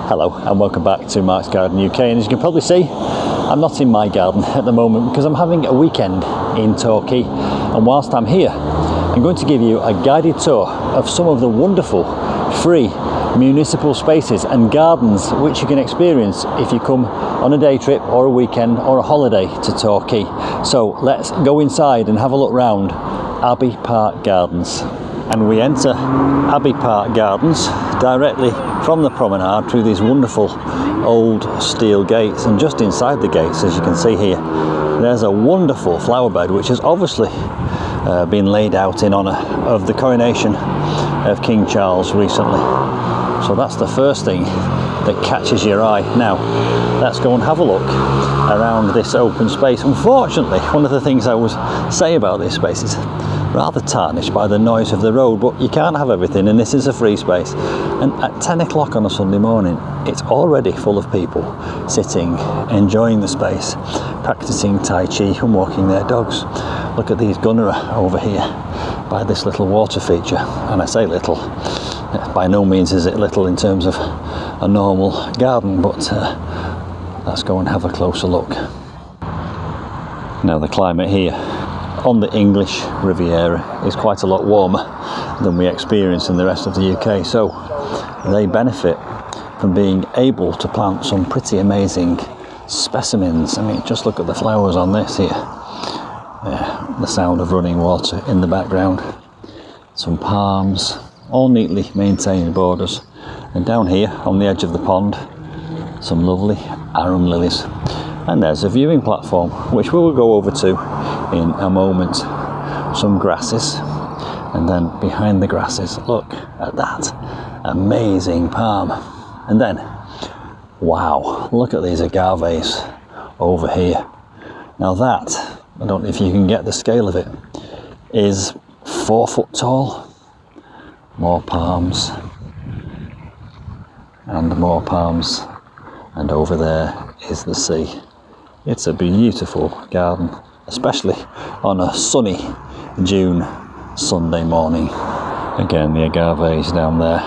Hello and welcome back to Mark's Garden UK, and as you can probably see, I'm not in my garden at the moment because I'm having a weekend in Torquay, and whilst I'm here I'm going to give you a guided tour of some of the wonderful free municipal spaces and gardens which you can experience if you come on a day trip or a weekend or a holiday to Torquay. So let's go inside and have a look round Abbey Park Gardens. And we enter Abbey Park Gardens directly from the promenade through these wonderful old steel gates, and just inside the gates, as you can see here, there's a wonderful flower bed which has obviously been laid out in honour of the coronation of King Charles recently. So that's the first thing that catches your eye. Now let's go and have a look around this open space. Unfortunately, one of the things I would say about this space is rather tarnished by the noise of the road, but you can't have everything, and this is a free space. And at 10 o'clock on a Sunday morning, it's already full of people sitting, enjoying the space, practicing Tai Chi and walking their dogs. Look at these gunnera over here by this little water feature, and I say little, by no means is it little in terms of a normal garden, but let's go and have a closer look. Now the climate here on the English Riviera is quite a lot warmer than we experience in the rest of the UK, so they benefit from being able to plant some pretty amazing specimens. I mean, just look at the flowers on this here. The sound of running water in the background. Some palms, all neatly maintained borders, and down here on the edge of the pond, some lovely arum lilies. And there's a viewing platform which we will go over to in a moment. Some grasses, and then behind the grasses, look at that amazing palm. And then, wow, look at these agaves over here. Now that, I don't know if you can get the scale of it, is 4 foot tall. More palms, and more palms, and over there is the sea. It's a beautiful garden, especially on a sunny June Sunday morning. Again, the agaves down there,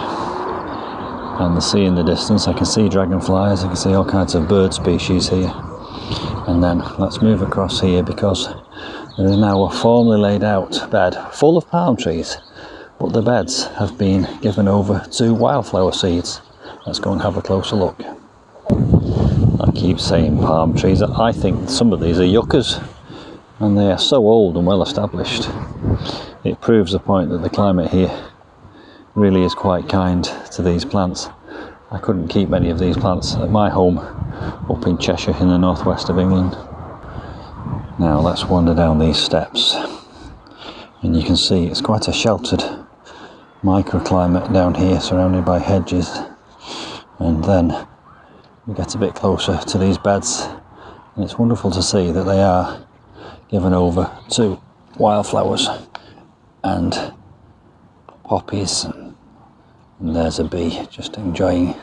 and the sea in the distance. I can see dragonflies, I can see all kinds of bird species here. And then let's move across here, because there is now a formally laid out bed full of palm trees, but the beds have been given over to wildflower seeds. Let's go and have a closer look. I keep saying palm trees. I think some of these are yuccas, and they are so old and well established. It proves the point that the climate here really is quite kind to these plants. I couldn't keep many of these plants at my home up in Cheshire in the northwest of England. Now let's wander down these steps, and you can see it's quite a sheltered microclimate down here, surrounded by hedges. And then we get a bit closer to these beds, and it's wonderful to see that they are given over to wildflowers and poppies. And there's a bee just enjoying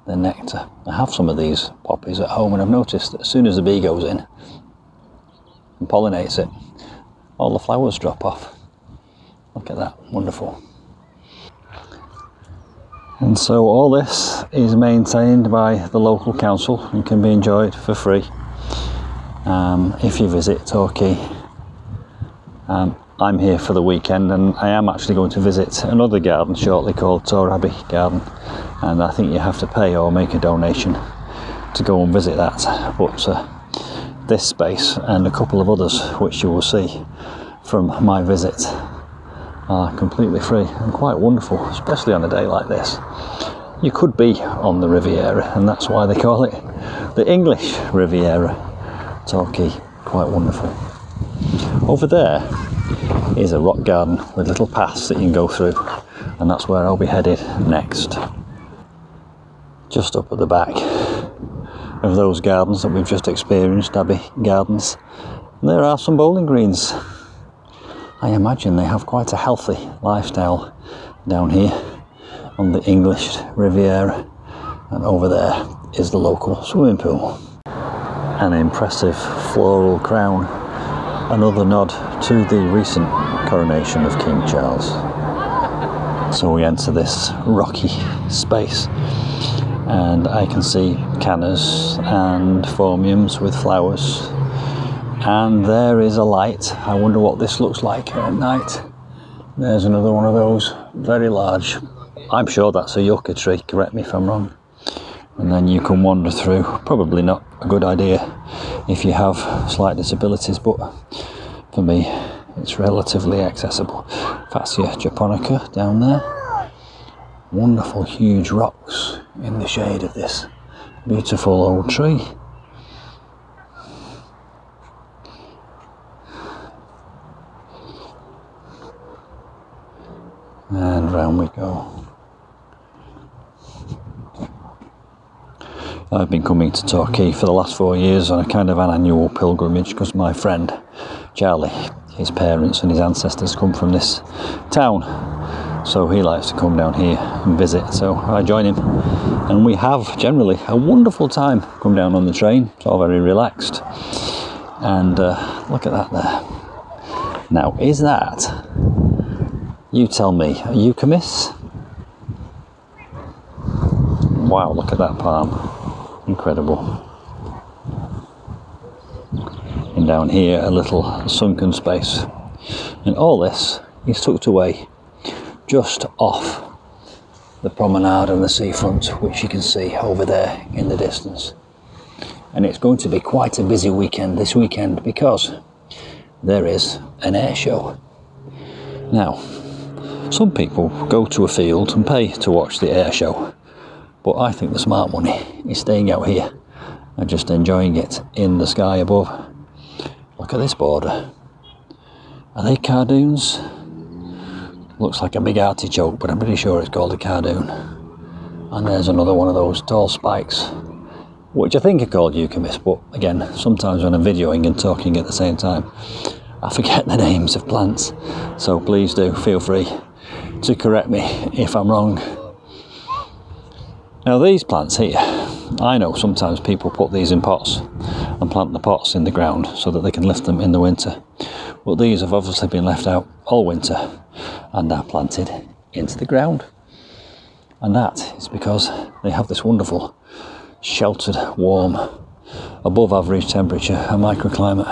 the nectar. I have some of these poppies at home, and I've noticed that as soon as the bee goes in and pollinates it, all the flowers drop off. Look at that, wonderful. And so all this is maintained by the local council and can be enjoyed for free if you visit Torquay. I'm here for the weekend, and I am actually going to visit another garden shortly called Torquay Abbey Garden, and I think you have to pay or make a donation to go and visit that. But this space and a couple of others which you will see from my visit are completely free and quite wonderful, especially on a day like this. You could be on the Riviera, and that's why they call it the English Riviera. Torquay, quite wonderful. Over there is a rock garden with little paths that you can go through, and that's where I'll be headed next. Just up at the back of those gardens that we've just experienced, Abbey Gardens, there are some bowling greens. I imagine they have quite a healthy lifestyle down here on the English Riviera, and over there is the local swimming pool. An impressive floral crown, another nod to the recent coronation of King Charles. So we enter this rocky space, and I can see cannas and phormiums with flowers, and there is a light. I wonder what this looks like at night. There's another one of those, very large. I'm sure that's a yucca tree, correct me if I'm wrong. And then you can wander through. Probably not a good idea if you have slight disabilities, but for me it's relatively accessible. Fascia japonica down there. Wonderful huge rocks in the shade of this beautiful old tree. And round we go. I've been coming to Torquay for the last 4 years on a kind of an annual pilgrimage because my friend Charlie, his parents and his ancestors come from this town, so he likes to come down here and visit, so I join him, and we have generally a wonderful time. Come down on the train, it's all very relaxed, and look at that there. Now, is that, you tell me, a eucalyptus? Wow, look at that palm. Incredible. And down here a little sunken space, and all this is tucked away just off the promenade and the seafront, which you can see over there in the distance. And it's going to be quite a busy weekend this weekend because there is an air show. Now, some people go to a field and pay to watch the air show, but I think the smart money is staying out here and just enjoying it in the sky above. Look at this border. Are they cardoons? Looks like a big artichoke, but I'm pretty sure it's called a cardoon. And there's another one of those tall spikes, which I think are called eucalyptus, but again, sometimes when I'm videoing and talking at the same time, I forget the names of plants. So please do feel free to correct me if I'm wrong. Now these plants here, I know sometimes people put these in pots and plant the pots in the ground so that they can lift them in the winter. But these have obviously been left out all winter and are planted into the ground. And that is because they have this wonderful sheltered, warm, above average temperature and microclimate.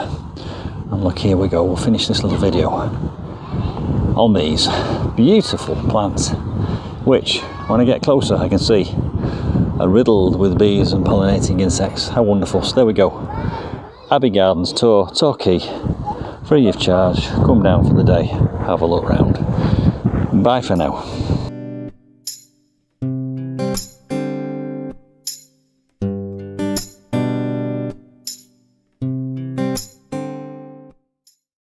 And look, here we go, we'll finish this little video on these beautiful plants, which when I get closer I can see are riddled with bees and pollinating insects. How wonderful. So there we go. Abbey Gardens Torquay, free of charge. Come down for the day, have a look round. Bye for now.